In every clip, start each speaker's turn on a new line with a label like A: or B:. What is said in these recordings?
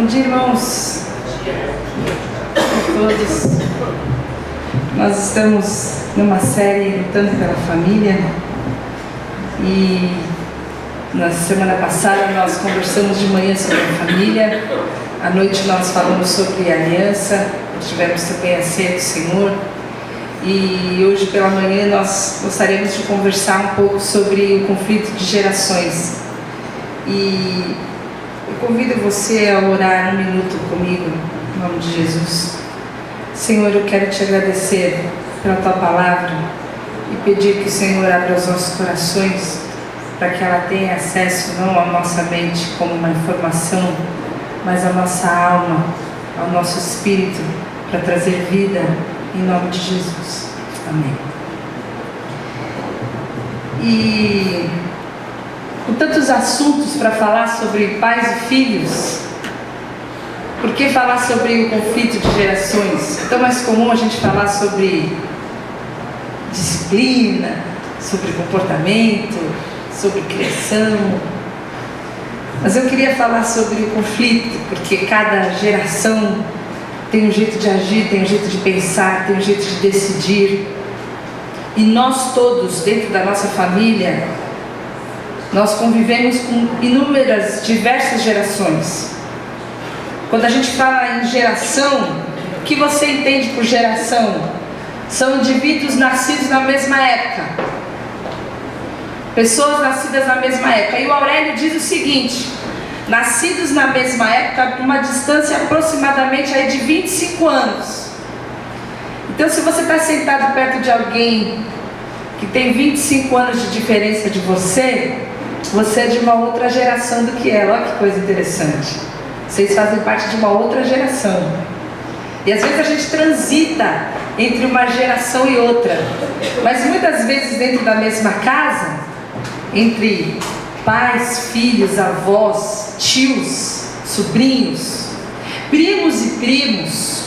A: dia, irmãos. Bom dia a todos. Nós estamos numa série Lutando pela Família. E na semana passada nós conversamos de manhã sobre a família. À noite nós falamos sobre a aliança. Tivemos também a ceia do Senhor. E hoje pela manhã nós gostaríamos de conversar um pouco sobre o conflito de gerações. E eu convido você a orar um minuto comigo, em nome de Jesus. Senhor, eu quero te agradecer pela tua palavra e pedir que o Senhor abra os nossos corações para que ela tenha acesso não à nossa mente como uma informação, mas à nossa alma, ao nosso espírito, para trazer vida, em nome de Jesus. Amém. E com tantos assuntos para falar sobre pais e filhos, por que falar sobre o conflito de gerações? É tão mais comum a gente falar sobre disciplina, sobre comportamento, sobre criação. Mas eu queria falar sobre o conflito, porque cada geração tem um jeito de agir, tem um jeito de pensar, tem um jeito de decidir. E nós todos, dentro da nossa família, nós convivemos com inúmeras, diversas gerações. Quando a gente fala em geração, o que você entende por geração? São indivíduos nascidos na mesma época. Pessoas nascidas na mesma época. E o Aurélio diz o seguinte: nascidos na mesma época, uma distância aproximadamente aí de 25 anos. Então, se você está sentado perto de alguém que tem 25 anos de diferença de você, você é de uma outra geração do que ela. Olha que coisa interessante. Vocês fazem parte de uma outra geração. E às vezes a gente transita entre uma geração e outra. Mas muitas vezes dentro da mesma casa, entre pais, filhos, avós, tios, sobrinhos, primos e primos,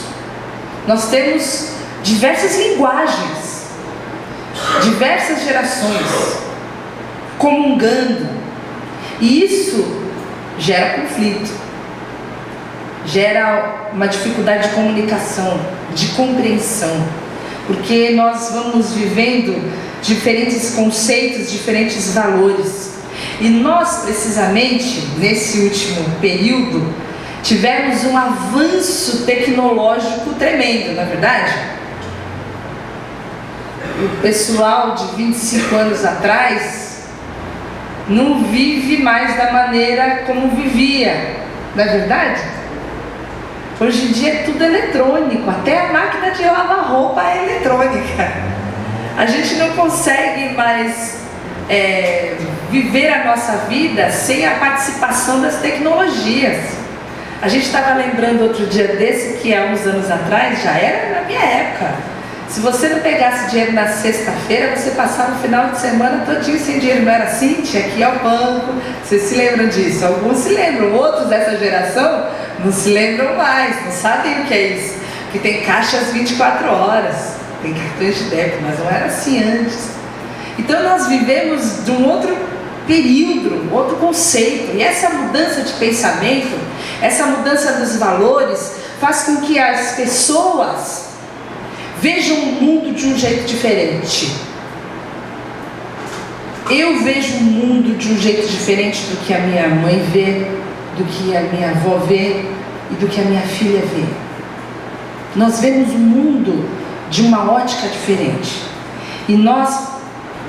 A: nós temos diversas linguagens, diversas gerações comungando, e isso gera conflito, gera uma dificuldade de comunicação, de compreensão, porque nós vamos vivendo diferentes conceitos, diferentes valores. E nós, precisamente, nesse último período, tivemos um avanço tecnológico tremendo, não é verdade? O pessoal de 25 anos atrás não vive mais da maneira como vivia, não é verdade? Hoje em dia é tudo eletrônico, até a máquina de lavar roupa é eletrônica. A gente não consegue mais viver a nossa vida sem a participação das tecnologias. A gente estava lembrando outro dia desse que há uns anos atrás, já era na minha época, se você não pegasse dinheiro na sexta-feira, você passava o final de semana todinho sem dinheiro. Não era assim? Tinha que ir ao banco. Vocês se lembram disso? Alguns se lembram, outros dessa geração não se lembram mais, não sabem o que é isso, que tem caixas 24 horas, tem cartões de débito, mas não era assim antes. Então nós vivemos de um outro período, um outro conceito, e essa mudança de pensamento, essa mudança dos valores, faz com que as pessoas vejam o mundo de um jeito diferente. Eu vejo o mundo de um jeito diferente do que a minha mãe vê, do que a minha avó vê e do que a minha filha vê. Nós vemos o mundo de uma ótica diferente. E nós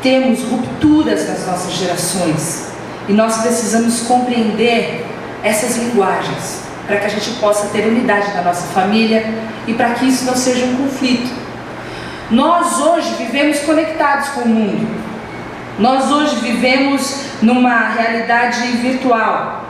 A: temos rupturas nas nossas gerações. E nós precisamos compreender essas linguagens para que a gente possa ter unidade na nossa família e para que isso não seja um conflito. Nós hoje vivemos conectados com o mundo. Nós hoje vivemos numa realidade virtual.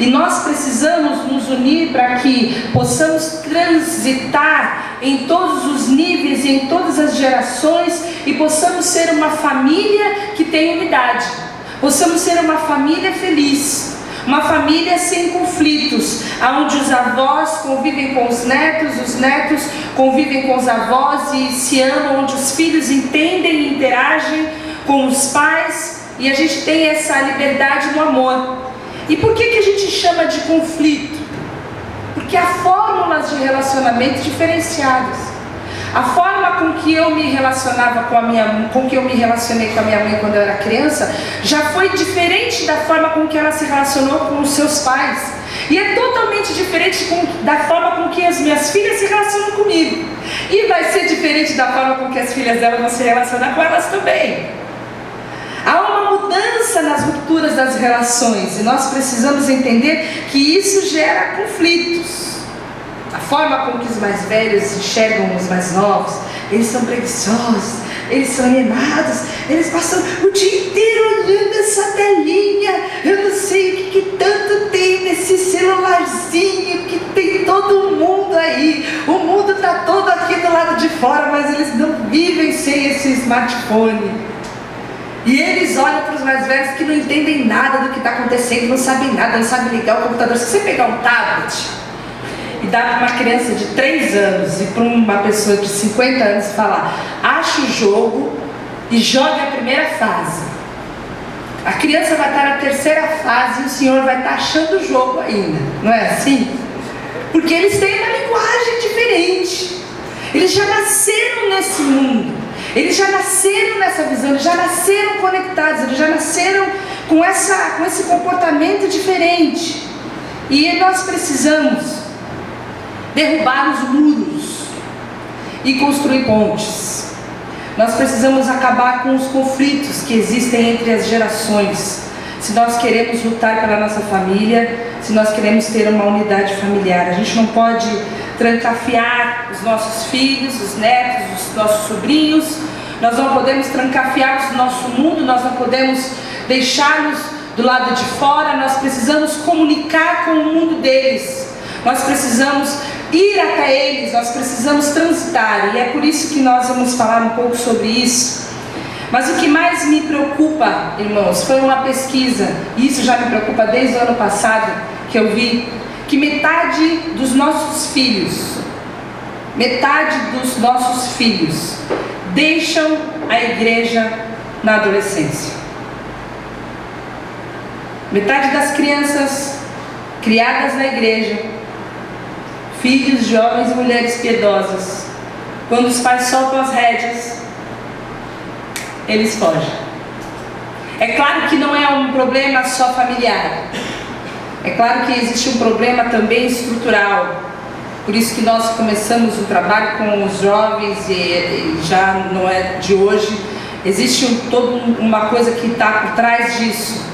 A: E nós precisamos nos unir para que possamos transitar em todos os níveis e em todas as gerações e possamos ser uma família que tem unidade. Possamos ser uma família feliz. Uma família sem conflitos, onde os avós convivem com os netos convivem com os avós e se amam, onde os filhos entendem e interagem com os pais e a gente tem essa liberdade no amor. E por que a gente chama de conflito? porque há fórmulas de relacionamento diferenciadas. A forma com que eu me relacionava com que eu me relacionei com a minha mãe quando eu era criança, já foi diferente da forma com que ela se relacionou com os seus pais. E é totalmente diferente da forma com que as minhas filhas se relacionam comigo. E vai ser diferente da forma com que as filhas dela vão se relacionar com elas também. Há uma mudança nas rupturas das relações, e nós precisamos entender que isso gera conflitos. A forma com que os mais velhos enxergam os mais novos, eles são preguiçosos, eles são alienados, eles passam o dia inteiro olhando essa telinha, eu não sei o que tanto tem nesse celularzinho, que tem todo mundo aí, o mundo está todo aqui do lado de fora, mas eles não vivem sem esse smartphone. E eles olham para os mais velhos que não entendem nada do que está acontecendo, não sabem nada, não sabem ligar o computador. Se você pegar um tablet e dar para uma criança de 3 anos e para uma pessoa de 50 anos falar, ache o jogo e jogue a primeira fase. A criança vai estar na terceira fase e o senhor vai estar achando o jogo ainda, não é assim? Porque eles têm uma linguagem diferente. Eles já nasceram nesse mundo. Eles já nasceram nessa visão, eles já nasceram conectados, eles já nasceram com esse comportamento diferente. E nós precisamos derrubar os muros e construir pontes. Nós precisamos acabar com os conflitos que existem entre as gerações. Se nós queremos lutar pela nossa família, se nós queremos ter uma unidade familiar, a gente não pode trancafiar os nossos filhos, os netos, os nossos sobrinhos. Nós não podemos trancafiar o nosso mundo, nós não podemos deixá-los do lado de fora. Nós precisamos comunicar com o mundo deles, nós precisamos ir até eles, nós precisamos transitar, e é por isso que nós vamos falar um pouco sobre isso. Mas o que mais me preocupa, irmãos, foi uma pesquisa, e isso já me preocupa desde o ano passado, que eu vi que metade dos nossos filhos deixam a igreja na adolescência. Metade das crianças criadas na igreja, filhos, jovens e mulheres piedosas, quando os pais soltam as rédeas, eles fogem. É claro que não é um problema só familiar. É claro que existe um problema também estrutural. Por isso que nós começamos o trabalho com os jovens e já não é de hoje. Existe toda uma coisa que está por trás disso.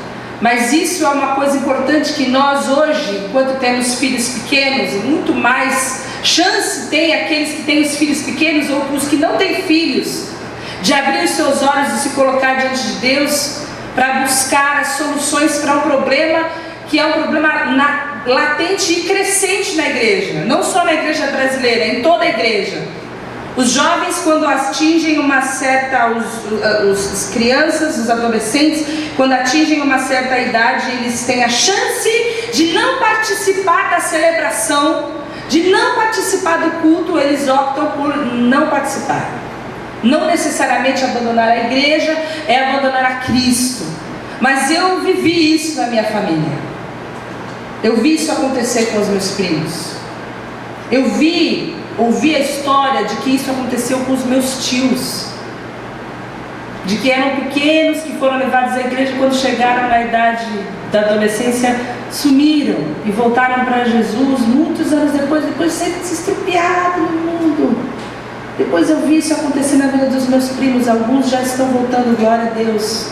A: Mas isso é uma coisa importante que nós hoje, enquanto temos filhos pequenos, muito mais chance tem aqueles que têm os filhos pequenos ou os que não têm filhos, de abrir os seus olhos e se colocar diante de Deus para buscar as soluções para um problema que é um problema latente e crescente na igreja, não só na igreja brasileira, em toda a igreja. Os jovens, quando atingem uma certa, as crianças, os adolescentes, quando atingem uma certa idade, eles têm a chance de não participar da celebração, de não participar do culto, eles optam por não participar. Não necessariamente abandonar a igreja é abandonar a Cristo, mas eu vivi isso na minha família. Eu vi isso acontecer com os meus primos. Eu ouvi a história de que isso aconteceu com os meus tios, de que eram pequenos, que foram levados à igreja, quando chegaram na idade da adolescência, sumiram e voltaram para Jesus muitos anos depois de serem se estrupiado no mundo. Depois eu vi isso acontecer na vida dos meus primos, alguns já estão voltando, glória a Deus.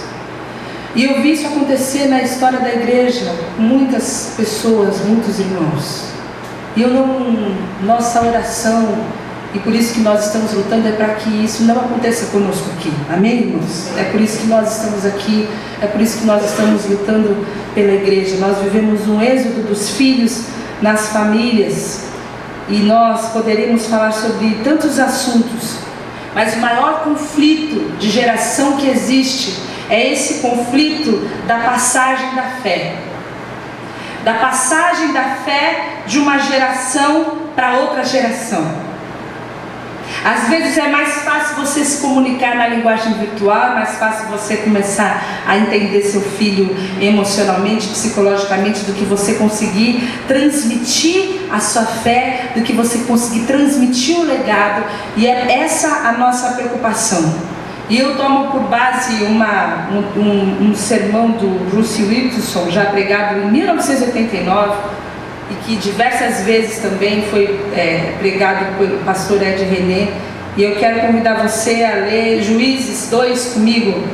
A: E eu vi isso acontecer na história da igreja, muitas pessoas, muitos irmãos. E nossa oração, e por isso que nós estamos lutando, é para que isso não aconteça conosco aqui. Amém, irmãos? É por isso que nós estamos aqui, é por isso que nós estamos lutando pela igreja. Nós vivemos um êxodo dos filhos nas famílias, e nós poderíamos falar sobre tantos assuntos, mas o maior conflito de geração que existe é esse conflito da passagem da fé. Da passagem da fé de uma geração para outra geração. Às vezes é mais fácil você se comunicar na linguagem virtual, é mais fácil você começar a entender seu filho emocionalmente, psicologicamente, do que você conseguir transmitir a sua fé, do que você conseguir transmitir o legado. E é essa a nossa preocupação. E eu tomo por base um sermão do Russell Wilson, já pregado em 1989, e que diversas vezes também foi pregado pelo pastor Ed René. E eu quero convidar você a ler Juízes 2 comigo,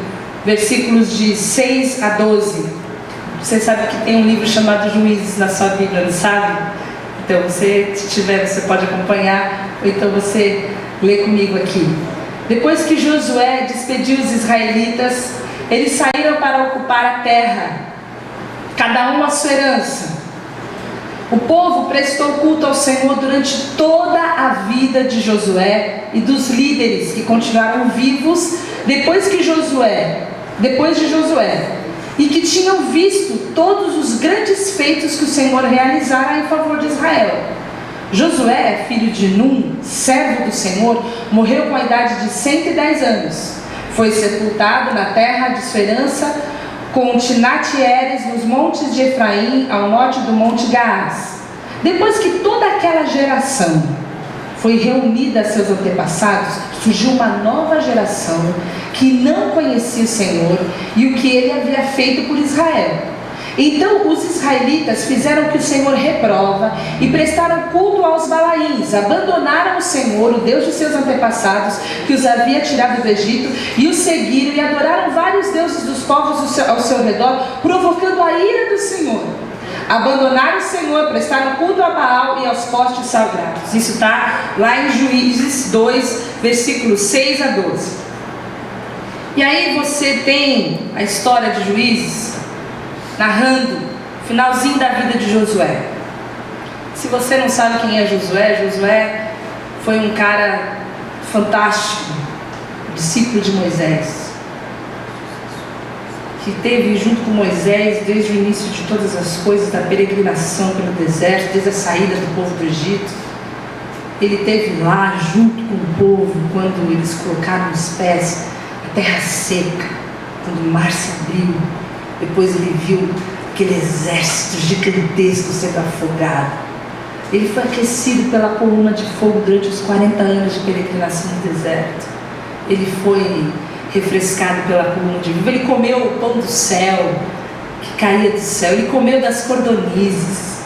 A: versículos de 6 a 12. Você sabe que tem um livro chamado Juízes na sua Bíblia, não sabe? Então você, se tiver, você pode acompanhar, ou então você lê comigo aqui. Depois que Josué despediu os israelitas, eles saíram para ocupar a terra, cada um a sua herança. O povo prestou culto ao Senhor durante toda a vida de Josué e dos líderes que continuaram vivos depois de Josué, e que tinham visto todos os grandes feitos que o Senhor realizara em favor de Israel. Josué, filho de Num, servo do Senhor, morreu com a idade de 110 anos. Foi sepultado na terra de sua herança, com Timnat-Heres, nos montes de Efraim, ao norte do monte Gaás. Depois que toda aquela geração foi reunida a seus antepassados, surgiu uma nova geração que não conhecia o Senhor e o que ele havia feito por Israel. Então os israelitas fizeram o que o Senhor reprova e prestaram culto aos Balaíns, abandonaram o Senhor, o Deus de seus antepassados, que os havia tirado do Egito, e os seguiram e adoraram vários deuses dos povos ao seu redor, provocando a ira do Senhor. Abandonaram o Senhor, prestaram culto a Baal e aos postes sagrados. Isso está lá em Juízes 2, versículos 6 a 12. E aí você tem a história de Juízes narrando o finalzinho da vida de Josué. Se você não sabe quem é Josué, Josué foi um cara fantástico, discípulo de Moisés, que teve junto com Moisés desde o início de todas as coisas, da peregrinação pelo deserto, desde a saída do povo do Egito. Ele esteve lá junto com o povo quando eles colocaram os pés na terra seca, quando o mar se abriu. Depois ele viu aquele exército gigantesco sendo afogado. Ele foi aquecido pela coluna de fogo durante os 40 anos de peregrinação no deserto. Ele foi refrescado pela coluna de vivo. Ele comeu o pão do céu, que caía do céu. Ele comeu das cordonizes.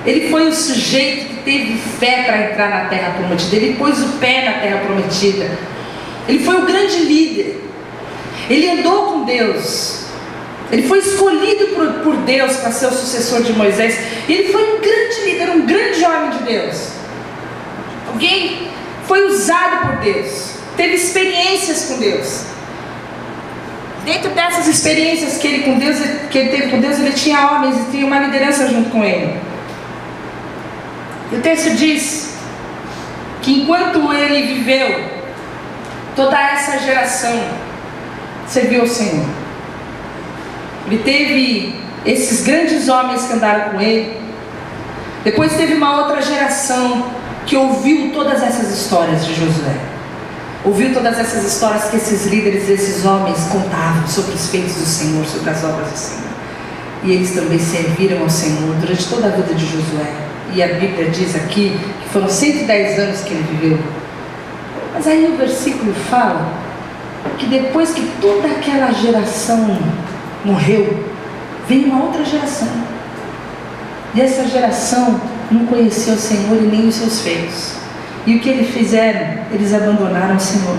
A: Ele foi o sujeito que teve fé para entrar na terra prometida. Ele pôs o pé na terra prometida. Ele foi o grande líder. Ele andou com Deus. Ele foi escolhido por Deus para ser o sucessor de Moisés. E ele foi um grande líder, um grande homem de Deus. Alguém foi usado por Deus, teve experiências com Deus. Dentro dessas experiências que ele teve com Deus, ele tinha homens e tinha uma liderança junto com ele. E o texto diz que enquanto ele viveu, toda essa geração serviu ao Senhor. Ele teve esses grandes homens que andaram com ele. Depois teve uma outra geração que ouviu todas essas histórias de Josué. Ouviu todas essas histórias que esses líderes, esses homens contavam sobre os feitos do Senhor, sobre as obras do Senhor. E eles também serviram ao Senhor durante toda a vida de Josué. E a Bíblia diz aqui que foram 110 anos que ele viveu. Mas aí o versículo fala que depois que toda aquela geração morreu, veio uma outra geração. E essa geração não conhecia o Senhor e nem os seus feitos. E o que eles fizeram? Eles abandonaram o Senhor.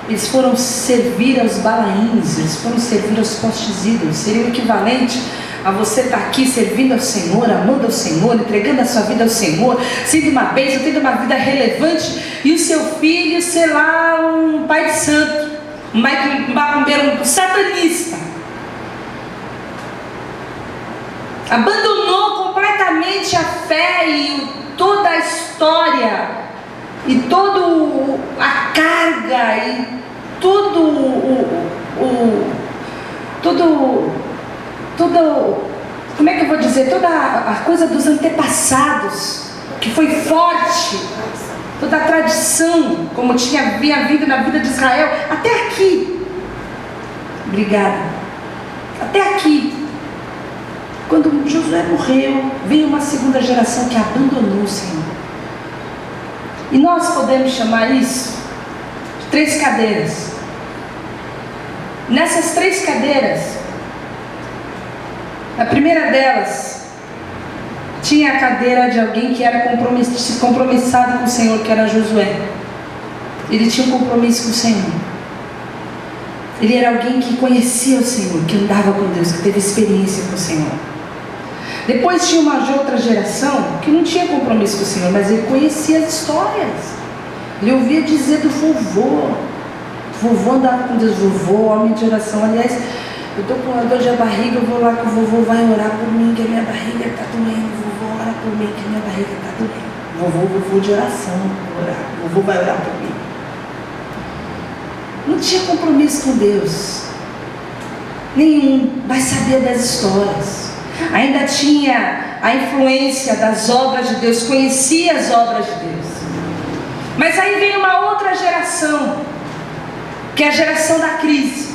A: Eles foram servir aos Balaíns, eles foram servir aos postes ídolos. Seria o equivalente a você estar aqui servindo ao Senhor, amando ao Senhor, entregando a sua vida ao Senhor, sendo uma bênção, tendo uma vida relevante, e o seu filho ser lá um pai de santo, um macumbeiro, um satanista. Abandonou completamente a fé e toda a história e toda a carga e como é que eu vou dizer, toda a coisa dos antepassados, que foi forte, toda a tradição, como tinha vindo na vida de Israel, até aqui. Obrigada. Até aqui. Quando Josué morreu, veio uma segunda geração que abandonou o Senhor. E nós podemos chamar isso de 3 cadeiras. Nessas 3 cadeiras, a primeira delas tinha a cadeira de alguém que era compromissado com o Senhor, que era Josué. Ele tinha um compromisso com o Senhor. Ele era alguém que conhecia o Senhor, que andava com Deus, que teve experiência com o Senhor. Depois tinha uma outra geração que não tinha compromisso com o Senhor, mas ele conhecia as histórias. Ele ouvia dizer do vovô. O vovô andava com Deus, vovô, homem de oração. Aliás, eu estou com uma dor de barriga, eu vou lá que o vovô vai orar por mim, que a minha barriga está doendo. O vovô ora por mim, que a minha barriga está doendo. Vovô de oração, orar. O vovô vai orar por mim. Não tinha compromisso com Deus nenhum, mas sabia das histórias. Ainda tinha a influência das obras de Deus, conhecia as obras de Deus. Mas aí vem uma outra geração, que é a geração da crise,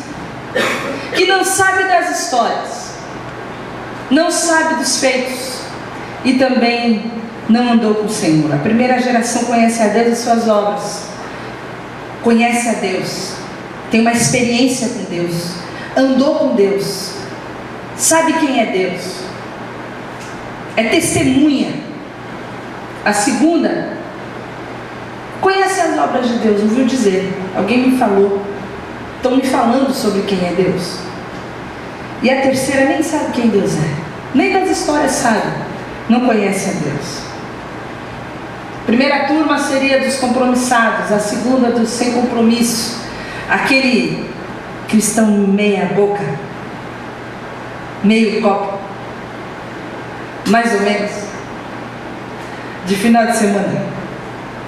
A: que não sabe das histórias, não sabe dos feitos e também não andou com o Senhor. A primeira geração conhece a Deus e suas obras, conhece a Deus, tem uma experiência com Deus, andou com Deus, sabe quem é Deus, é testemunha. A segunda conhece as obras de Deus, ouviu dizer, alguém me falou, estão me falando sobre quem é Deus. E a terceira nem sabe quem Deus é, nem das histórias sabe, não conhece a Deus. A primeira turma seria dos compromissados, a segunda dos sem compromisso, aquele cristão meia boca, meio copo, mais ou menos, de final de semana,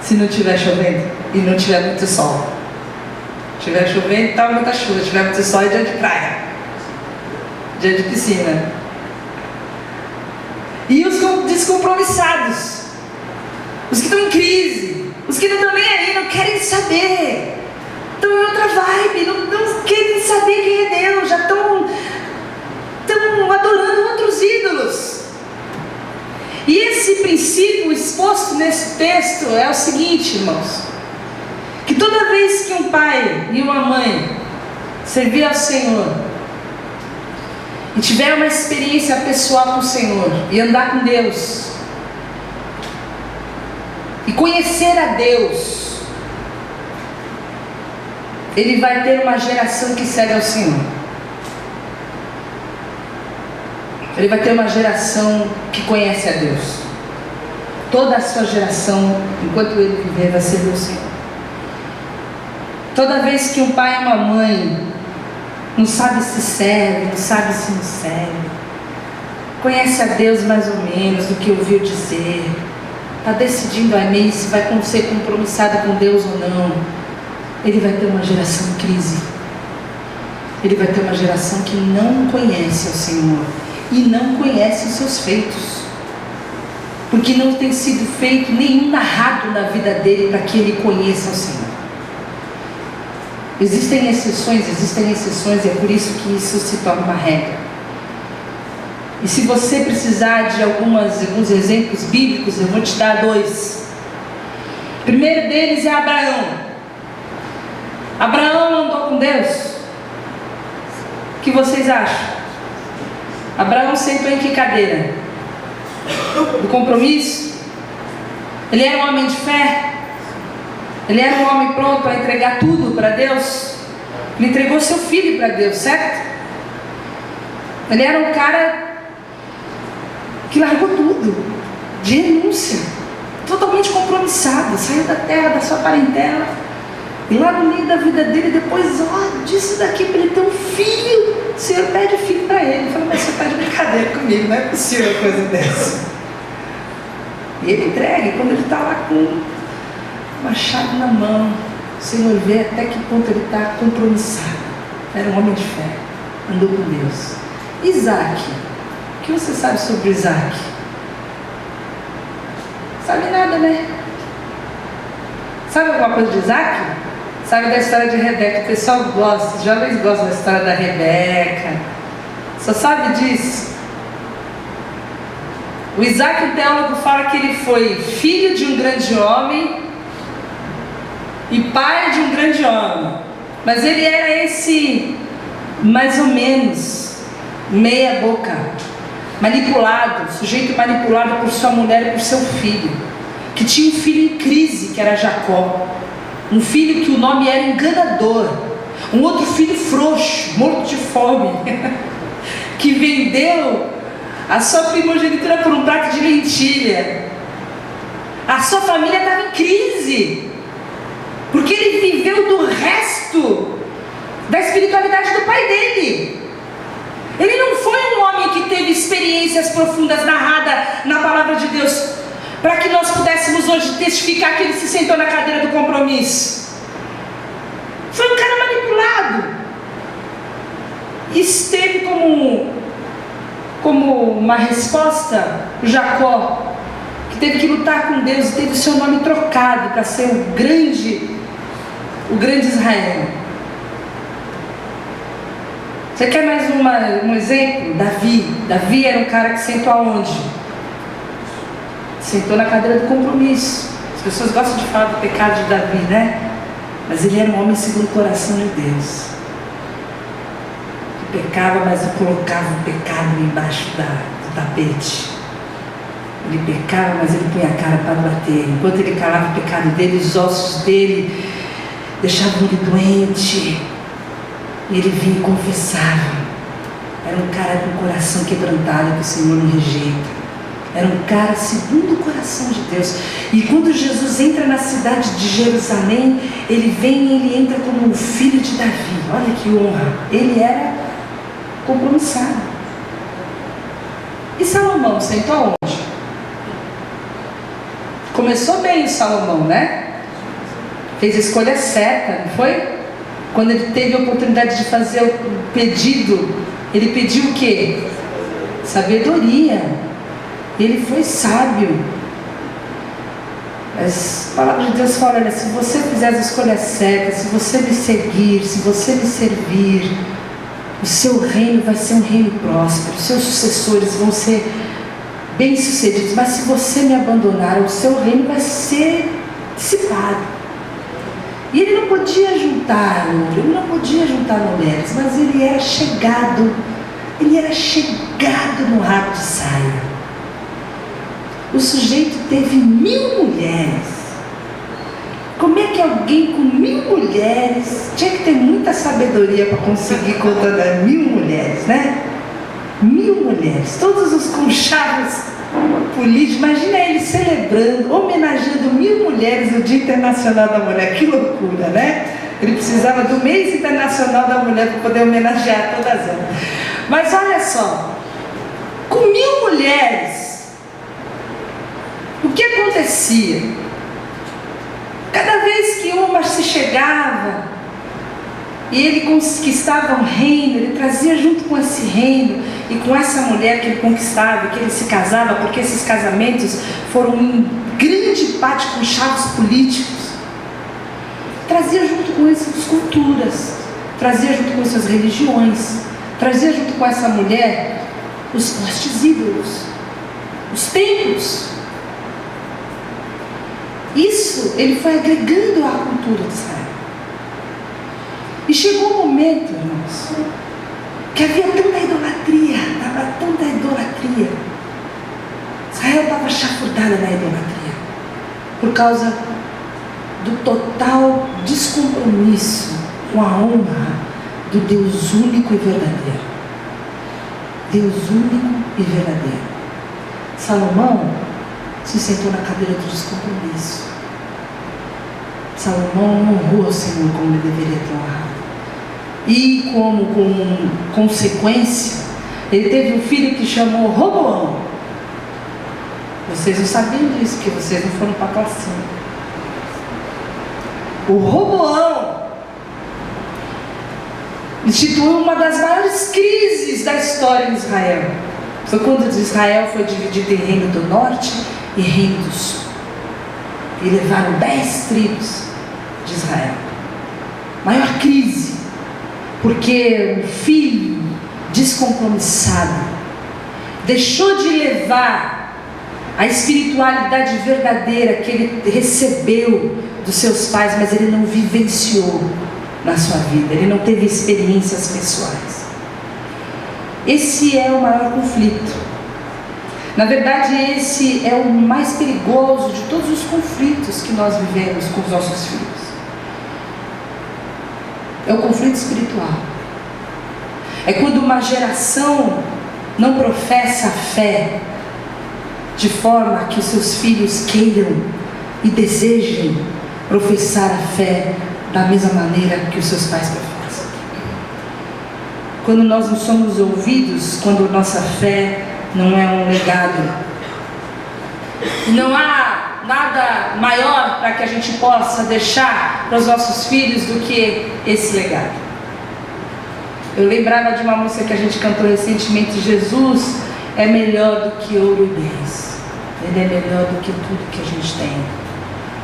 A: se não estiver chovendo e não tiver muito sol. Se estiver chovendo, está muita chuva. Se tiver muito sol, é dia de praia, dia de piscina. E os descompromissados, os que estão em crise, os que não estão nem aí, não querem saber, estão em outra vibe, não querem saber quem é Deus, já estão adorando outros ídolos. E esse princípio exposto nesse texto é o seguinte, irmãos, que toda vez que um pai e uma mãe servir ao Senhor e tiver uma experiência pessoal com o Senhor e andar com Deus e conhecer a Deus, ele vai ter uma geração que segue ao Senhor. Ele vai ter uma geração que conhece a Deus. Toda a sua geração, enquanto ele viver, vai servir ao Senhor. Toda vez que um pai e uma mãe não sabe se serve, não sabe se não serve, conhece a Deus mais ou menos do que ouviu dizer, está decidindo amém se vai ser compromissado com Deus ou não, ele vai ter uma geração em crise. Ele vai ter uma geração que não conhece o Senhor e não conhece os seus feitos, porque não tem sido feito nenhum narrado na vida dele para que ele conheça o Senhor. Existem exceções, e é por isso que isso se torna uma regra. E se você precisar de alguns exemplos bíblicos, eu vou te dar 2. O primeiro deles é Abraão. Abraão andou com Deus? O que vocês acham? Abraão sentou em que cadeira? Do compromisso? Ele era um homem de fé? Ele era um homem pronto para entregar tudo para Deus? Ele entregou seu filho para Deus, certo? Ele era um cara que largou tudo, de renúncia, totalmente compromissado, saiu da terra, da sua parentela, e lá no meio da vida dele, depois, disso daqui para ele ter um filho, o Senhor pede filho para ele. Ele falou, mas você está de brincadeira comigo, não é possível uma coisa dessa. E ele entrega, e quando ele está lá com o machado na mão, o Senhor vê até que ponto ele está compromissado. Era um homem de fé, andou com Deus. Isaac, o que você sabe sobre Isaac? Sabe nada, né? Sabe alguma coisa de Isaac? Sabe da história de Rebeca? O pessoal gosta, os jovens gostam da história da Rebeca. Só sabe disso. O Isaac, o teólogo, fala que ele foi filho de um grande homem e pai de um grande homem. Mas ele era esse, mais ou menos, meia boca, manipulado, sujeito manipulado por sua mulher e por seu filho, que tinha um filho em crise, que era Jacó. Um filho que o nome era enganador. Um outro filho frouxo, morto de fome, que vendeu a sua primogenitura por um prato de lentilha. A sua família estava em crise, porque ele viveu do resto da espiritualidade do pai dele. Ele não foi um homem que teve experiências profundas narradas na palavra de Deus, para que nós pudéssemos hoje testificar que ele se sentou na cadeira do compromisso. Foi um cara manipulado. Isso teve como uma resposta Jacó, que teve que lutar com Deus e teve o seu nome trocado para ser o grande Israel. Você quer mais um exemplo? Davi era um cara que sentou aonde? Sentou na cadeira do compromisso. As pessoas gostam de falar do pecado de Davi, né? Mas ele era um homem segundo o coração de Deus, que pecava, mas colocava o pecado embaixo do tapete. Ele pecava, mas ele punha a cara para bater. Enquanto ele calava o pecado dele, os ossos dele deixavam ele doente, e ele vinha e confessava. Era um cara com o coração quebrantado, que o Senhor não rejeita. Era um cara segundo o coração de Deus. E quando Jesus entra na cidade de Jerusalém, ele vem e ele entra como um filho de Davi. Olha que honra. Ele era compromissado. E Salomão sentou aonde? Começou bem o Salomão, né? Fez a escolha certa, não foi? Quando ele teve a oportunidade de fazer o pedido, ele pediu o quê? Sabedoria. Ele foi sábio. As palavras de Deus falam: olha, se você fizer as escolhas certas, se você me seguir, se você me servir, o seu reino vai ser um reino próspero, os seus sucessores vão ser bem-sucedidos. Mas se você me abandonar, o seu reino vai ser dissipado. E ele não podia juntar ouro, ele não podia juntar mulheres, mas ele era chegado no rabo de saia. O sujeito teve 1000 mulheres. Como é que alguém com 1000 mulheres, tinha que ter muita sabedoria para conseguir contar 1000 mulheres, né? 1000 mulheres, todos os conchavos políticos. Imagina ele celebrando, homenageando 1000 mulheres no Dia Internacional da Mulher. Que loucura, né? Ele precisava do mês internacional da mulher para poder homenagear todas elas. Mas olha só, com 1000 mulheres, o que acontecia? Cada vez que uma se chegava e ele conquistava um reino, ele trazia junto com esse reino e com essa mulher que ele conquistava, que ele se casava, porque esses casamentos foram em grande parte com chavos políticos. Trazia junto com essas culturas, trazia junto com essas religiões, trazia junto com essa mulher os postes ídolos, os templos. Isso ele foi agregando à cultura de Israel. E chegou um momento, irmãos, que havia tanta idolatria, Israel estava chafurdada na idolatria, por causa do total descompromisso com a honra do Deus único e verdadeiro. Deus único e verdadeiro. Salomão se sentou na cadeira do descompromisso. Salomão honrou o Senhor como ele deveria ter honrado. E como consequência, ele teve um filho que chamou Roboão. Vocês não sabiam disso, porque vocês não foram para a classinha. O Roboão instituiu uma das maiores crises da história de Israel. Foi quando Israel foi dividido em reino do norte e reino do sul. e levaram 10 tribos de Israel. Maior crise, porque o filho descompromissado deixou de levar a espiritualidade verdadeira que ele recebeu dos seus pais, mas ele não vivenciou na sua vida, ele não teve experiências pessoais. Esse é o maior conflito. Na verdade, esse é o mais perigoso de todos os conflitos que nós vivemos com os nossos filhos. É o conflito espiritual. É quando uma geração não professa a fé de forma que os seus filhos queiram e desejem professar a fé da mesma maneira que os seus pais professam. Quando nós não somos ouvidos, quando nossa fé não é um legado, não há nada maior para que a gente possa deixar para os nossos filhos do que esse legado. Eu lembrava de uma música que a gente cantou recentemente: Jesus é melhor do que ouro e bens, Ele é melhor do que tudo que a gente tem.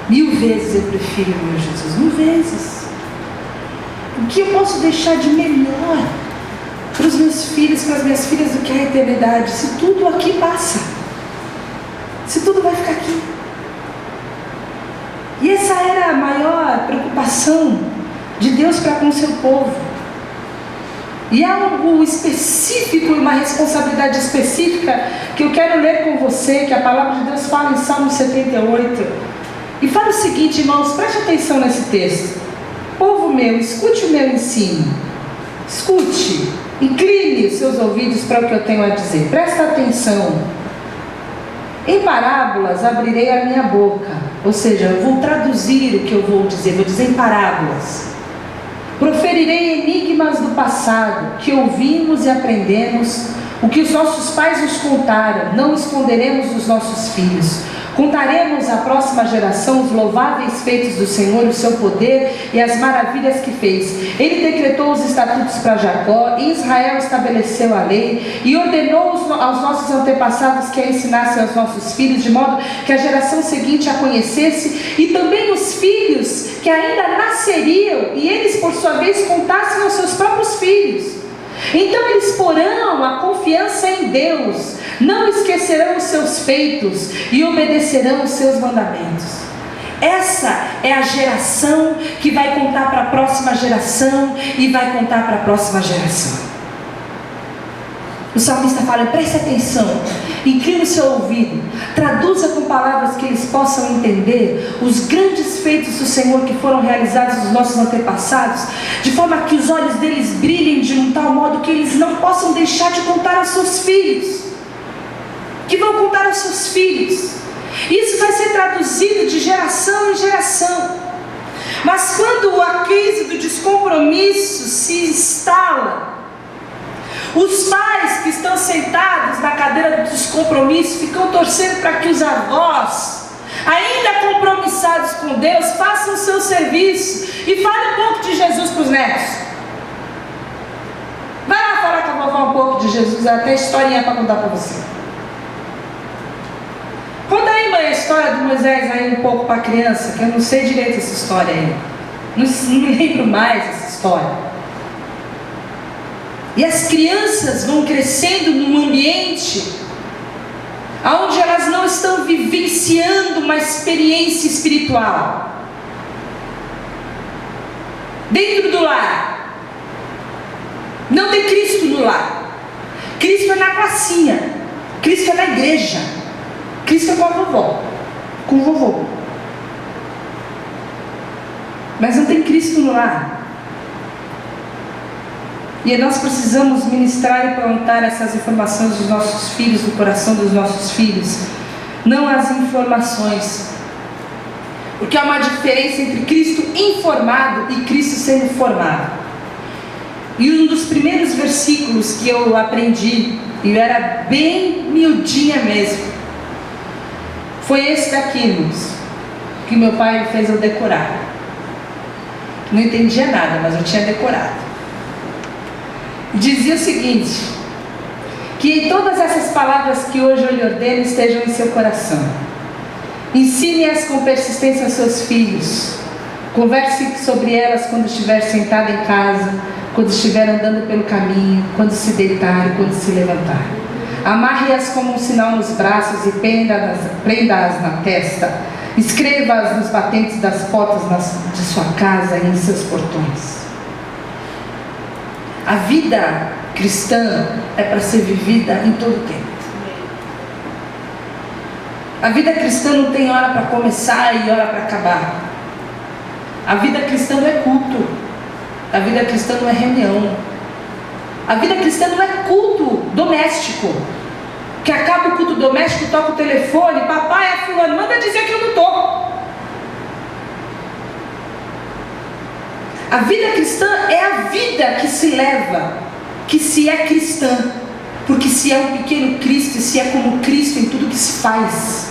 A: 1000 vezes eu prefiro o meu Jesus, 1000 vezes. O que eu posso deixar de melhor para os meus filhos, para as minhas filhas, do que a eternidade? Se tudo aqui passa, se tudo vai ficar aqui. E essa era a maior preocupação de Deus para com o seu povo. E há algo específico, uma responsabilidade específica que eu quero ler com você, que a palavra de Deus fala em Salmo 78. E fala o seguinte, irmãos, preste atenção nesse texto. Povo meu, escute o meu ensino. Escute, incline os seus ouvidos para o que eu tenho a dizer. Presta atenção. Em parábolas abrirei a minha boca. Ou seja, eu vou traduzir o que eu vou dizer em parábolas. Proferirei enigmas do passado, que ouvimos e aprendemos, o que os nossos pais nos contaram, não esconderemos dos nossos filhos. Contaremos à próxima geração os louváveis feitos do Senhor, o seu poder e as maravilhas que fez. Ele decretou os estatutos para Jacó, e Israel estabeleceu a lei, e ordenou aos nossos antepassados que a ensinassem aos nossos filhos, de modo que a geração seguinte a conhecesse, e também os filhos que ainda nasceriam, e eles por sua vez contassem aos seus próprios filhos. Então eles porão a confiança em Deus, não esquecerão os seus feitos e obedecerão os seus mandamentos. Essa é a geração que vai contar para a próxima geração e vai contar para a próxima geração. O salmista fala: preste atenção, incline o seu ouvido, traduza com palavras que eles possam entender os grandes feitos do Senhor que foram realizados nos nossos antepassados, de forma que os olhos deles brilhem de um tal modo que eles não possam deixar de contar aos seus filhos, que vão contar aos seus filhos. Isso vai ser traduzido de geração em geração. Mas quando a crise do descompromisso se instala, os pais que estão sentados na cadeira do descompromisso ficam torcendo para que os avós, ainda compromissados com Deus, façam o seu serviço e falem um pouco de Jesus para os netos. Vai lá falar com a vovó um pouco de Jesus, até historinha para contar para você. Conta aí, mãe, a história do Moisés aí um pouco para a criança, que eu não sei direito essa história aí. Não me lembro mais essa história. E as crianças vão crescendo num ambiente onde elas não estão vivenciando uma experiência espiritual. Dentro do lar, não tem Cristo no lar. Cristo é na pracinha, Cristo é na igreja, Cristo é com a vovó, com o vovô. Mas não tem Cristo no lar. E nós precisamos ministrar e plantar essas informações dos nossos filhos, do coração dos nossos filhos, não as informações. Porque há uma diferença entre Cristo informado e Cristo sendo formado. E um dos primeiros versículos que eu aprendi, e eu era bem miudinha mesmo, foi esse daqui, irmãos, que meu pai fez eu decorar. Não entendia nada, mas eu tinha decorado. Dizia o seguinte: que todas essas palavras que hoje eu lhe ordeno estejam em seu coração, Ensine-as com persistência aos seus filhos. Converse sobre elas quando estiver sentado em casa, quando estiver andando pelo caminho, quando se deitar e quando se levantar. Amarre-as como um sinal nos braços e prenda-as na testa. Escreva-as nos batentes das portas de sua casa e em seus portões. A vida cristã é para ser vivida em todo tempo. A vida cristã não tem hora para começar e hora para acabar. A vida cristã não é culto. A vida cristã não é reunião. A vida cristã não é culto doméstico. Que acaba o culto doméstico, toca o telefone, papai, é fulano, manda dizer que eu não estou. A vida cristã é a vida que se leva, que se é cristã. Porque se é um pequeno Cristo e se é como Cristo em tudo que se faz.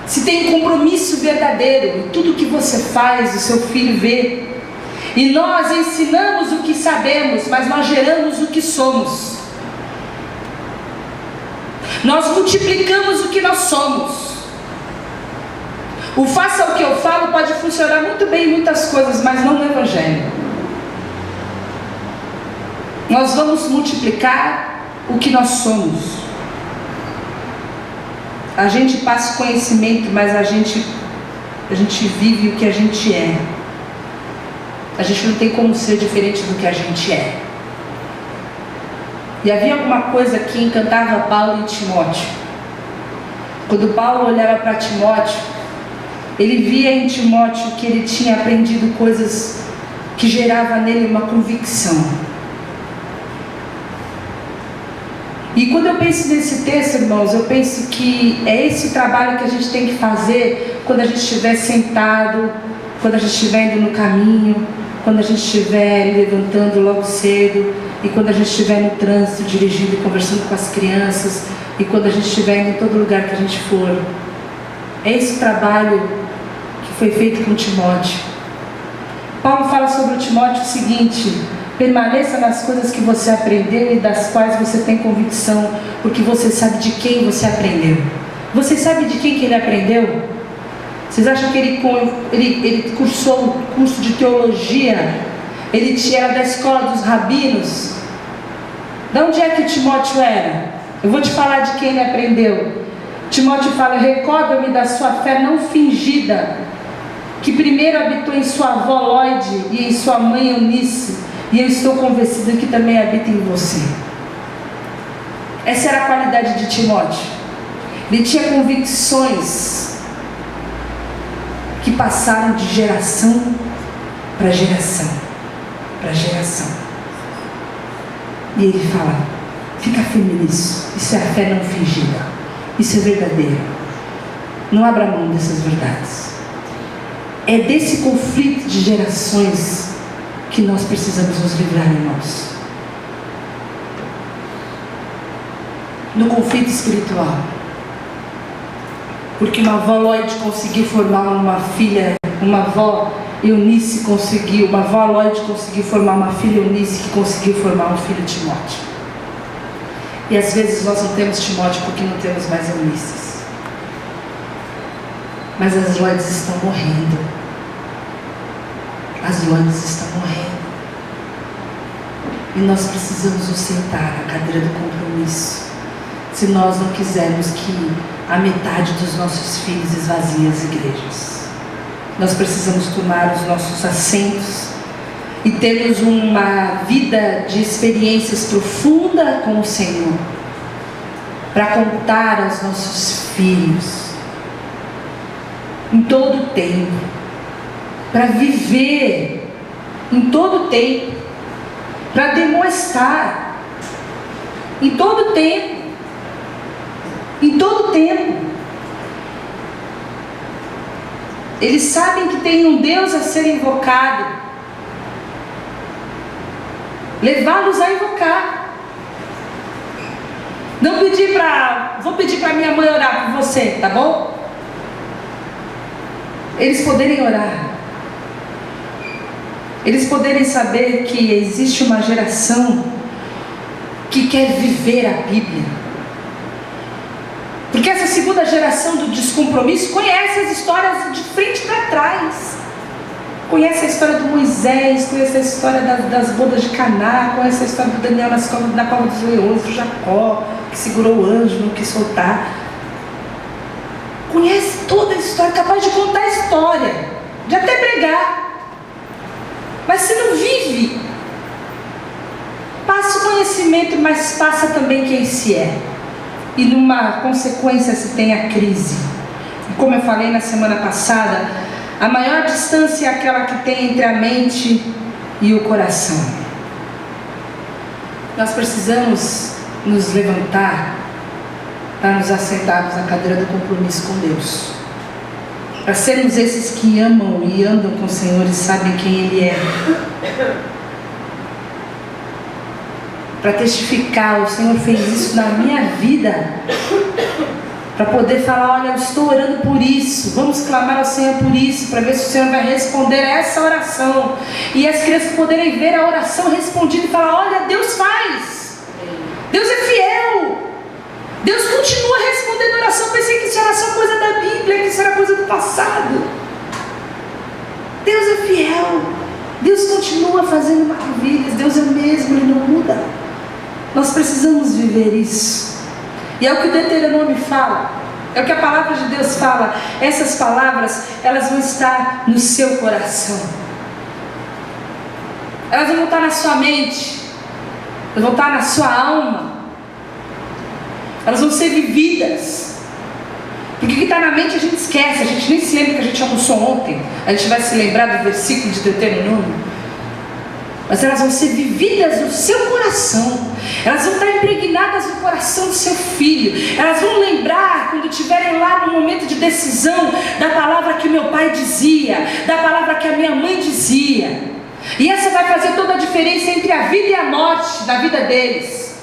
A: Se tem um compromisso verdadeiro em tudo que você faz, o seu filho vê. E nós ensinamos o que sabemos, mas nós geramos o que somos. Nós multiplicamos o que nós somos. O faça o que eu falo pode funcionar muito bem em muitas coisas, mas não no Evangelho. Nós vamos multiplicar o que nós somos. A gente passa conhecimento, mas a gente vive o que a gente é. A gente não tem como ser diferente do que a gente é. E havia alguma coisa que encantava Paulo e Timóteo. Quando Paulo olhava para Timóteo, ele via em Timóteo que ele tinha aprendido coisas que geravam nele uma convicção. E quando eu penso nesse texto, irmãos, eu penso que é esse trabalho que a gente tem que fazer quando a gente estiver sentado, quando a gente estiver indo no caminho, quando a gente estiver levantando logo cedo, e quando a gente estiver no trânsito, dirigindo e conversando com as crianças, e quando a gente estiver indo em todo lugar que a gente for. É esse trabalho que foi feito com Timóteo. Paulo fala sobre o Timóteo o seguinte: permaneça nas coisas que você aprendeu e das quais você tem convicção, porque você sabe de quem você aprendeu. Você sabe de quem que ele aprendeu? Vocês acham que ele cursou um curso de teologia? Ele era da escola dos rabinos? De onde é que Timóteo era? Eu vou te falar de quem ele aprendeu. Timóteo fala: recorda-me da sua fé não fingida, que primeiro habitou em sua avó Lóide e em sua mãe Eunice, e eu estou convencido que também habita em você. Essa era a qualidade de Timóteo. Ele tinha convicções que passaram de geração para geração, para geração. E ele fala: fica firme nisso. Isso é a fé não fingida. Isso é verdadeiro. Não abra mão dessas verdades. É desse conflito de gerações que nós precisamos nos livrar, irmãos. No conflito espiritual. Porque uma avó Lloyd conseguiu formar uma filha, uma avó Eunice conseguiu, uma avó Lloyd conseguiu formar uma filha Eunice, que conseguiu formar um filho Timóteo. E às vezes nós não temos Timóteo porque não temos mais Eunices. Mas as Lloyds estão morrendo. As Lloyds estão morrendo. E nós precisamos nos sentar na cadeira do compromisso, se nós não quisermos que a metade dos nossos filhos esvazie as igrejas. Nós precisamos tomar os nossos assentos e termos uma vida de experiências profunda com o Senhor, para contar aos nossos filhos em todo o tempo, para viver em todo o tempo, para demonstrar em todo o tempo, em todo o tempo. Eles sabem que tem um Deus a ser invocado. Levá-los a invocar. Não pedir para... Vou pedir para minha mãe orar por você, tá bom? Eles poderem orar. Eles poderem saber que existe uma geração que quer viver a Bíblia. Porque essa segunda geração do descompromisso conhece as histórias de frente para trás. Conhece a história do Moisés, conhece a história das bodas de Caná, conhece a história do Daniel na cova dos leões, do Jacó, que segurou o anjo, não quis soltar. Conhece toda a história, capaz de contar a história, de até pregar. Mas se não vive, passa o conhecimento, mas passa também quem se é. E numa consequência se tem a crise. E como eu falei na semana passada, a maior distância é aquela que tem entre a mente e o coração. Nós precisamos nos levantar para nos assentarmos na cadeira do compromisso com Deus. Para sermos esses que amam e andam com o Senhor e sabem quem Ele é. Para testificar, o Senhor fez isso na minha vida. Para poder falar, olha, eu estou orando por isso, vamos clamar ao Senhor por isso, para ver se o Senhor vai responder a essa oração. E as crianças poderem ver a oração respondida e falar, olha, Deus faz, Deus é fiel, Deus continua respondendo a oração. Pensei que isso era só coisa da Bíblia, que isso era coisa do passado. Deus é fiel, Deus continua fazendo maravilhas, Deus é mesmo, Ele não muda. Nós precisamos viver isso. E é o que o Deuteronômio fala, é o que a palavra de Deus fala. Essas palavras, elas vão estar no seu coração, elas vão estar na sua mente, elas vão estar na sua alma, elas vão ser vividas. Porque o que está na mente a gente esquece, a gente nem se lembra que a gente almoçou ontem, a gente vai se lembrar do versículo de Deuteronômio. Mas elas vão ser vividas no seu coração, elas vão estar impregnadas no coração do seu filho, elas vão lembrar quando estiverem lá no momento de decisão, da palavra que o meu pai dizia, da palavra que a minha mãe dizia, e essa vai fazer toda a diferença entre a vida e a morte da vida deles.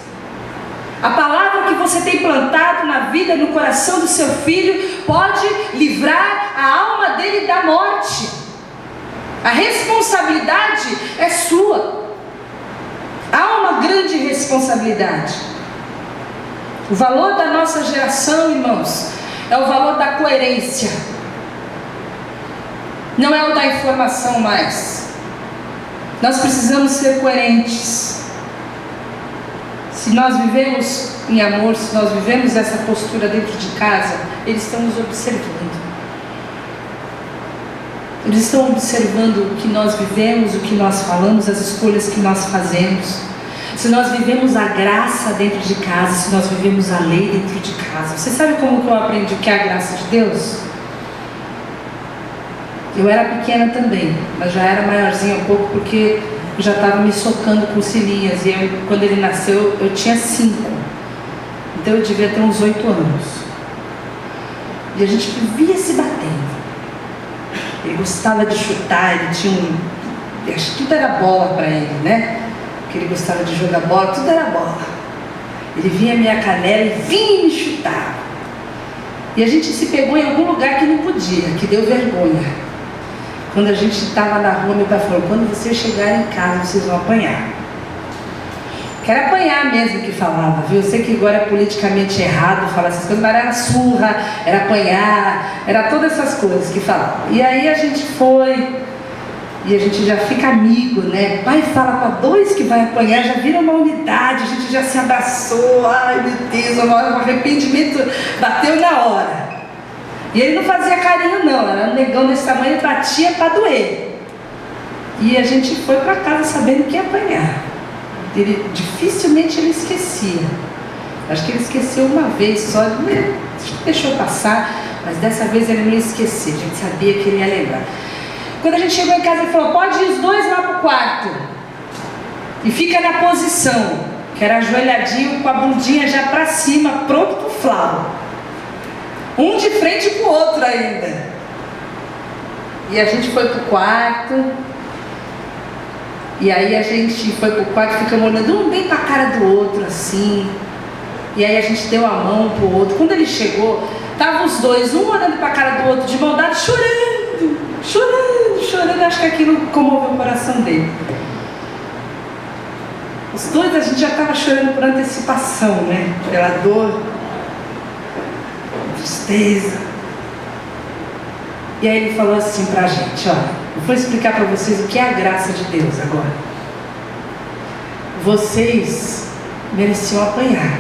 A: A palavra que você tem plantado na vida, no coração do seu filho, pode livrar a alma dele da morte. A responsabilidade é sua. Há uma grande responsabilidade. O valor da nossa geração, irmãos, é o valor da coerência. Não é o da informação mais. Nós precisamos ser coerentes. Se nós vivemos em amor, se nós vivemos essa postura dentro de casa, eles estão nos observando. Eles estão observando o que nós vivemos, o que nós falamos, as escolhas que nós fazemos. Se nós vivemos a graça dentro de casa, se nós vivemos a lei dentro de casa. Você sabe como que eu aprendi o que é a graça de Deus? Eu era pequena também, mas já era maiorzinha um pouco, porque eu já estava me socando com Silinhas. E quando ele nasceu, eu tinha 5. Então eu devia ter uns 8 anos. E a gente vivia se batendo. Ele gostava de chutar, ele tinha acho que tudo era bola para ele, né? Porque ele gostava de jogar bola, tudo era bola. Ele vinha a minha canela e vinha me chutar. E a gente se pegou em algum lugar que não podia, que deu vergonha. Quando a gente estava na rua, meu pai falou, quando vocês chegarem em casa, vocês vão apanhar. Que era apanhar mesmo que falava, viu? Eu sei que agora é politicamente errado falar essas coisas, mas era surra, era apanhar, era todas essas coisas que falavam. E aí a gente foi, e a gente já fica amigo, né? Pai fala para 2 que vai apanhar, já vira uma unidade, a gente já se abraçou, ai meu Deus, o arrependimento bateu na hora. E ele não fazia carinho não, era um negão desse tamanho, ele batia para doer. E a gente foi para casa sabendo que ia apanhar. Dificilmente ele esquecia. Acho que ele esqueceu uma vez só, deixou passar, mas dessa vez ele não ia esquecer, a gente sabia que ele ia lembrar. Quando a gente chegou em casa, ele falou, pode ir os 2 lá pro quarto e fica na posição, que era ajoelhadinho com a bundinha já para cima, pronto pro flau, um de frente pro outro ainda. E a gente foi pro quarto. E aí a gente foi pro quarto, ficamos olhando um bem pra cara do outro, assim. E aí a gente deu a mão pro outro. Quando ele chegou, estavam os 2, um olhando pra cara do outro, de mão dada, chorando, chorando, chorando. Acho que aquilo comoveu o coração dele. Os 2 a gente já estava chorando por antecipação, né? Pela dor. tristeza. E aí ele falou assim pra gente, olha, eu vou explicar para vocês o que é a graça de Deus agora. Vocês mereciam apanhar,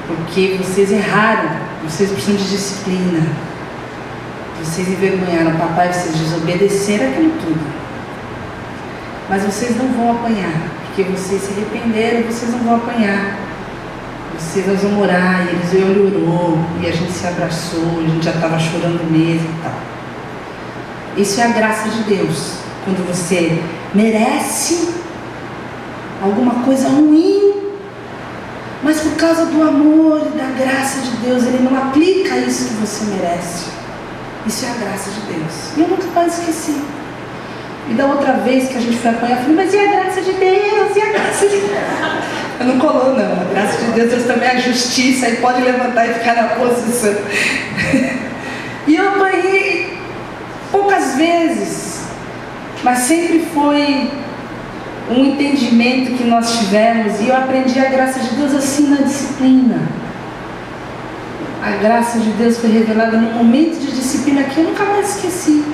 A: porque vocês erraram, vocês precisam de disciplina, vocês envergonharam o papai, vocês desobedeceram aquilo tudo, mas vocês não vão apanhar, porque vocês se arrependeram, vocês não vão apanhar. Nós vamos orar, e ele orou, e a gente se abraçou, a gente já estava chorando mesmo e tal. Isso é a graça de Deus. Quando você merece alguma coisa ruim, mas por causa do amor e da graça de Deus, Ele não aplica isso que você merece. Isso é a graça de Deus. E eu nunca mais esqueci. E da outra vez que a gente foi apanhar, eu falei, mas e a graça de Deus? E a graça de Deus? Eu não colou não, a graça de Deus também é a justiça, e pode levantar e ficar na posição. E eu apanhei poucas vezes, mas sempre foi um entendimento que nós tivemos, e eu aprendi a graça de Deus assim na disciplina. A graça de Deus foi revelada num momento de disciplina que eu nunca mais esqueci.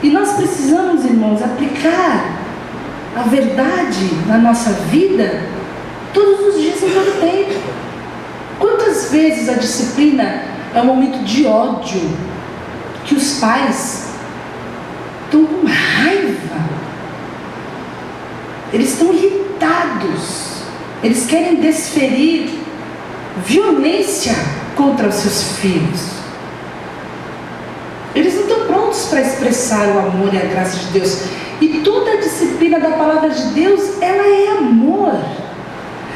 A: E nós precisamos, irmãos, aplicar a verdade na nossa vida todos os dias, em todo tempo. Quantas vezes a disciplina é um momento de ódio, que os pais estão com raiva, eles estão irritados, eles querem desferir violência contra os seus filhos. Eles não estão prontos para expressar o amor e a graça de Deus. E toda a disciplina da palavra de Deus, ela é amor.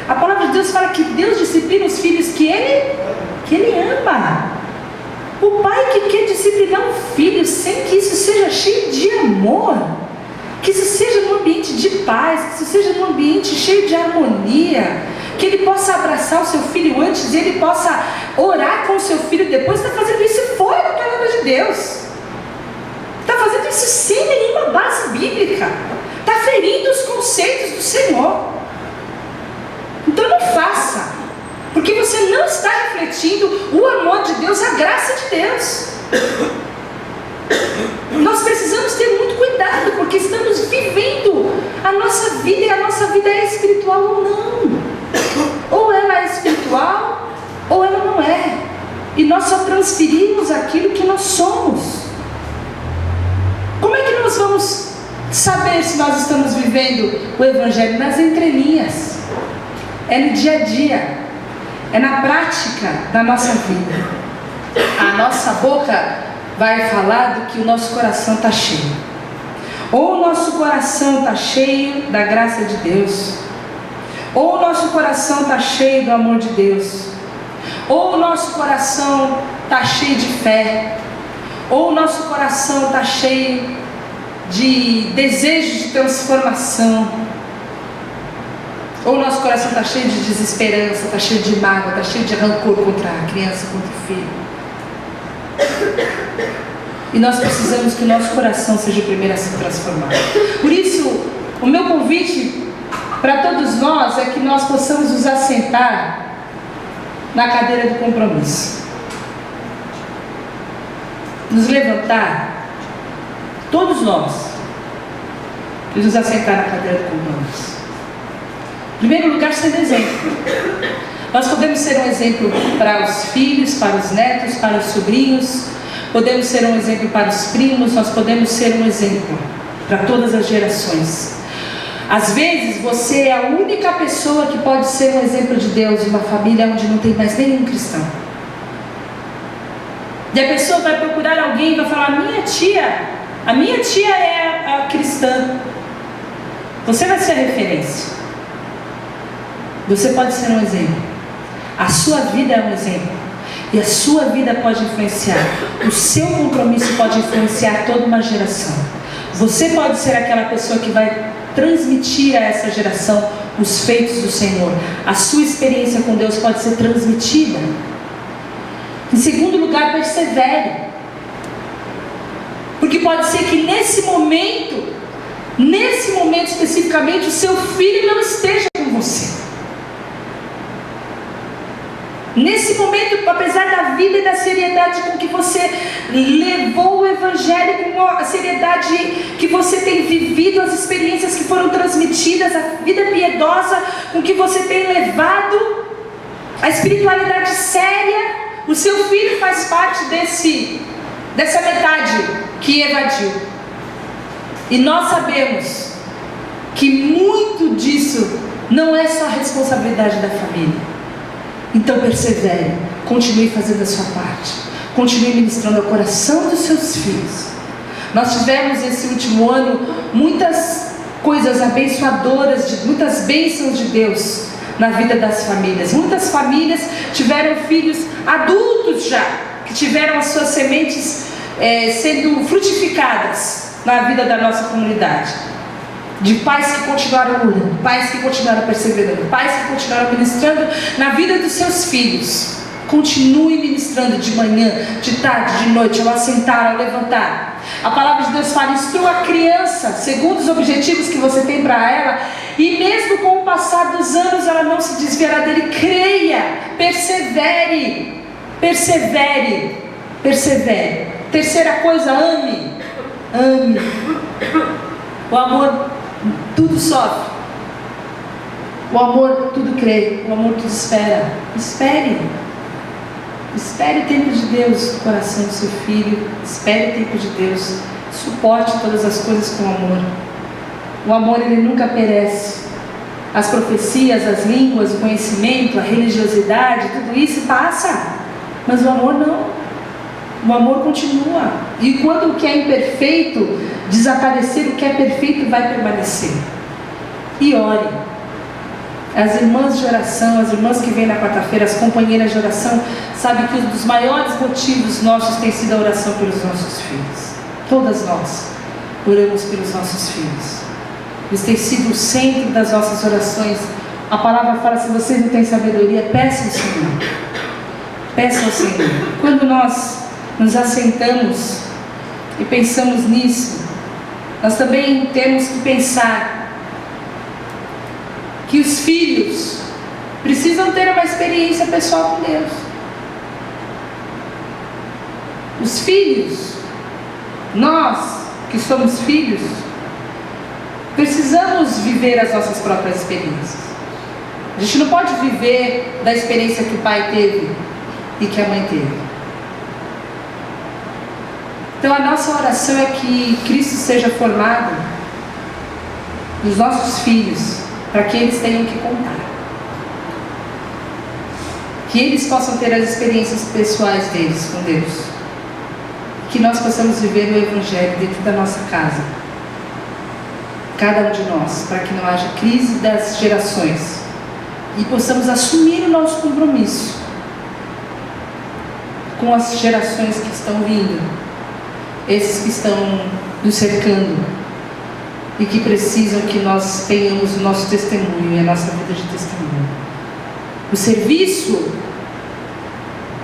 A: A palavra de Deus fala que Deus disciplina os filhos que Ele ama. O pai que quer disciplinar um filho sem que isso seja cheio de amor, que isso seja num ambiente de paz, que isso seja num ambiente cheio de harmonia, que ele possa abraçar o seu filho antes e ele possa orar com o seu filho depois, está fazendo isso fora da palavra de Deus, está fazendo isso sem nenhuma base bíblica, está ferindo os conceitos do Senhor. Então não faça, porque você não está refletindo o amor de Deus, a graça de Deus. Nós precisamos ter muito cuidado, porque estamos vivendo a nossa vida, e a nossa vida é espiritual ou não. Ou ela é espiritual, ou ela não é. E nós só transferimos aquilo que nós somos. Como é que nós vamos saber se nós estamos vivendo o Evangelho? Nas entrelinhas. É no dia a dia, é na prática da nossa vida. A nossa boca vai falar do que o nosso coração está cheio. Ou o nosso coração está cheio da graça de Deus, ou o nosso coração está cheio do amor de Deus, ou o nosso coração está cheio de fé, ou o nosso coração está cheio de desejo de transformação, ou o nosso coração está cheio de desesperança, está cheio de mágoa, está cheio de rancor contra a criança, contra o filho. E nós precisamos que o nosso coração seja o primeiro a se transformar. Por isso, o meu convite para todos nós é que nós possamos nos assentar na cadeira do compromisso. Nos levantar, todos nós, e nos assentar na cadeira do compromisso. Em primeiro lugar, ser exemplo. Nós podemos ser um exemplo para os filhos, para os netos, para os sobrinhos, podemos ser um exemplo para os primos, nós podemos ser um exemplo para todas as gerações. Às vezes você é a única pessoa que pode ser um exemplo de Deus em uma família onde não tem mais nenhum cristão. E a pessoa vai procurar alguém e vai falar, a minha tia é a cristã. Você vai ser a referência. Você pode ser um exemplo. A sua vida é um exemplo. E a sua vida pode influenciar. O seu compromisso pode influenciar toda uma geração. Você pode ser aquela pessoa que vai transmitir a essa geração os feitos do Senhor. A sua experiência com Deus pode ser transmitida. Em segundo lugar, persevere. Porque pode ser que nesse momento especificamente, o seu filho não esteja com você. Nesse momento, apesar da vida e da seriedade com que você levou o Evangelho, com a seriedade que você tem vivido, as experiências que foram transmitidas, a vida piedosa com que você tem levado, a espiritualidade séria, o seu filho faz parte dessa metade que evadiu. E nós sabemos que muito disso não é só a responsabilidade da família. Então persevere, continue fazendo a sua parte, continue ministrando ao coração dos seus filhos. Nós tivemos esse último ano muitas coisas abençoadoras, muitas bênçãos de Deus na vida das famílias. Muitas famílias tiveram filhos adultos já, que tiveram as suas sementes sendo frutificadas na vida da nossa comunidade. De pais que continuaram orando, pais que continuaram perseverando, pais que continuaram ministrando na vida dos seus filhos. Continue ministrando de manhã, de tarde, de noite, ao assentar, ao levantar. A palavra de Deus fala: instrua a criança segundo os objetivos que você tem para ela, e mesmo com o passar dos anos ela não se desviará dele. Creia, persevere, persevere, persevere. Terceira coisa, ame. O amor tudo sofre, o amor tudo crê, o amor tudo espera. Espere o tempo de Deus no coração do seu filho, espere o tempo de Deus, suporte todas as coisas com amor. O amor, ele nunca perece. As profecias, as línguas, o conhecimento, a religiosidade, tudo isso passa, mas o amor não. O amor continua. E quando o que é imperfeito desaparecer, o que é perfeito vai permanecer. E ore. As irmãs de oração, as irmãs que vêm na quarta-feira, as companheiras de oração, sabem que um dos maiores motivos nossos tem sido a oração pelos nossos filhos. Todas nós oramos pelos nossos filhos. Eles têm sido o centro das nossas orações. A palavra fala: se vocês não têm sabedoria, peçam ao Senhor. Peçam ao Senhor. Quando nós nos assentamos e pensamos nisso, nós também temos que pensar que os filhos precisam ter uma experiência pessoal com Deus. Os filhos, nós que somos filhos, precisamos viver as nossas próprias experiências. A gente não pode viver da experiência que o pai teve e que a mãe teve. Então a nossa oração é que Cristo seja formado nos nossos filhos, para que eles tenham que contar, que eles possam ter as experiências pessoais deles com Deus, que nós possamos viver o Evangelho dentro da nossa casa, cada um de nós, para que não haja crise das gerações e possamos assumir o nosso compromisso com as gerações que estão vindo, esses que estão nos cercando e que precisam que nós tenhamos o nosso testemunho e a nossa vida de testemunho. O serviço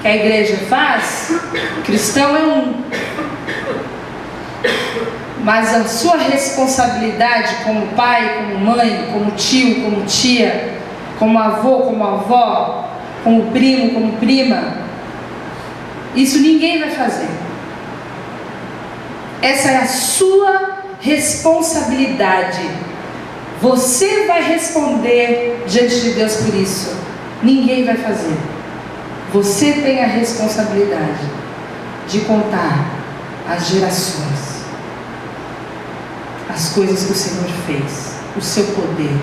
A: que a igreja faz, cristão é um, mas a sua responsabilidade como pai, como mãe, como tio, como tia, como avô, como avó, como primo, como prima, isso ninguém vai fazer. Essa é a sua responsabilidade. Você vai responder diante de Deus por isso. Ninguém vai fazer. Você tem a responsabilidade de contar as gerações, as coisas que o Senhor fez, o seu poder.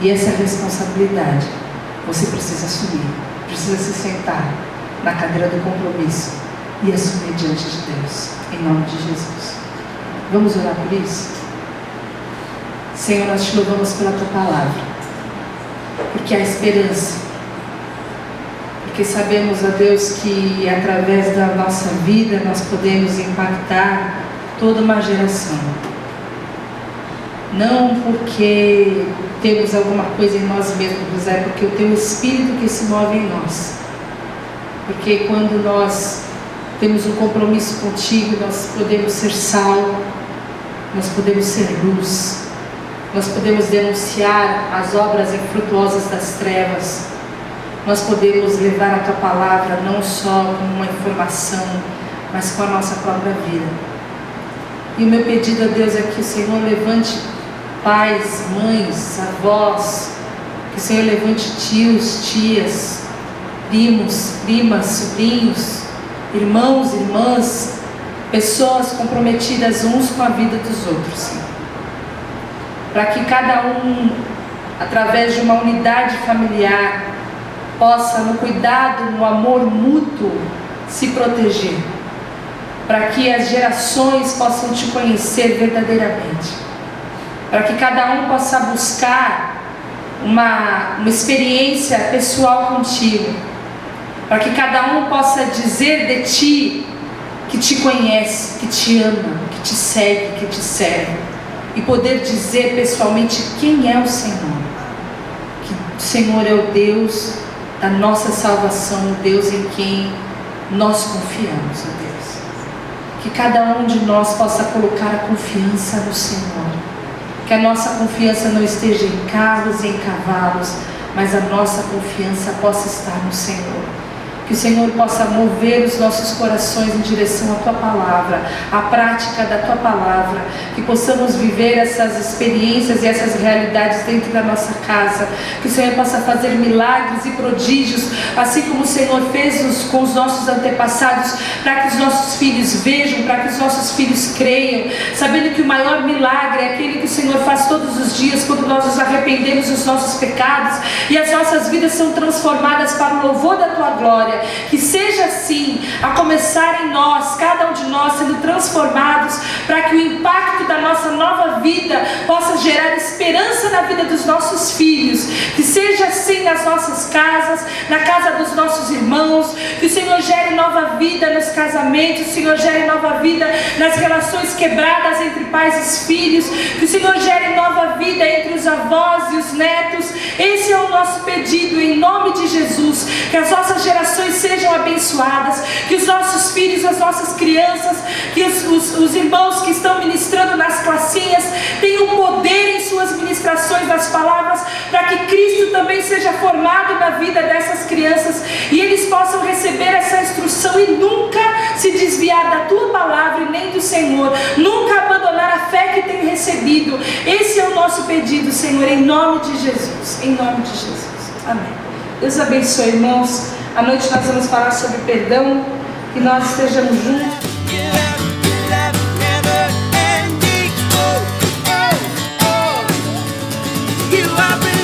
A: E essa responsabilidade você precisa assumir. Precisa se sentar na cadeira do compromisso e assumir diante de Deus, em nome de Jesus. Vamos orar por isso? Senhor, nós te louvamos pela tua palavra, porque há esperança, porque sabemos, ó Deus, que através da nossa vida nós podemos impactar toda uma geração. Não porque temos alguma coisa em nós mesmos, mas é porque o teu Espírito que se move em nós. Porque quando nós temos um compromisso contigo, nós podemos ser sal, nós podemos ser luz, nós podemos denunciar as obras infrutuosas das trevas, nós podemos levar a Tua palavra não só como uma informação, mas com a nossa própria vida. E o meu pedido a Deus é que o Senhor levante pais, mães, avós, que o Senhor levante tios, tias, primos, primas, sobrinhos, irmãos, irmãs, pessoas comprometidas uns com a vida dos outros, Senhor. Para que cada um, através de uma unidade familiar, possa, no cuidado, no amor mútuo, se proteger. Para que as gerações possam Te conhecer verdadeiramente. Para que cada um possa buscar uma experiência pessoal contigo. Para que cada um possa dizer de Ti que Te conhece, que Te ama, que Te segue, que Te serve. E poder dizer pessoalmente quem é o Senhor. Que o Senhor é o Deus da nossa salvação, o Deus em quem nós confiamos, ó Deus. Que cada um de nós possa colocar a confiança no Senhor. Que a nossa confiança não esteja em carros e em cavalos, mas a nossa confiança possa estar no Senhor. Que o Senhor possa mover os nossos corações em direção à Tua palavra, à prática da Tua palavra. Que possamos viver essas experiências e essas realidades dentro da nossa casa. Que o Senhor possa fazer milagres e prodígios, assim como o Senhor fez com os nossos antepassados, para que os nossos filhos vejam, para que os nossos filhos creiam, sabendo que o maior milagre é aquele que o Senhor faz todos os dias, quando nós nos arrependemos dos nossos pecados e as nossas vidas são transformadas para o louvor da Tua glória. Que seja assim, a começar em nós, cada um de nós sendo transformados, para que o impacto da nossa nova vida possa gerar esperança na vida dos nossos filhos. Que seja assim nas nossas casas, na casa dos nossos irmãos. Que o Senhor gere nova vida nos casamentos, o Senhor gere nova vida nas relações quebradas entre pais e filhos. Que o Senhor gere nova vida entre os avós e os netos. Esse é o nosso pedido em nome de Jesus. Que as nossas gerações sejam abençoadas, que os nossos filhos, as nossas crianças, que os irmãos que estão ministrando nas classinhas tenham poder em suas ministrações das palavras, para que Cristo também seja formado na vida dessas crianças e eles possam receber essa instrução e nunca se desviar da Tua palavra e nem do Senhor, nunca abandonar a fé que tem recebido. Esse é o nosso pedido, Senhor, em nome de Jesus, em nome de Jesus, amém. Deus abençoe, irmãos. À noite nós vamos falar sobre perdão, que nós estejamos juntos.
B: You have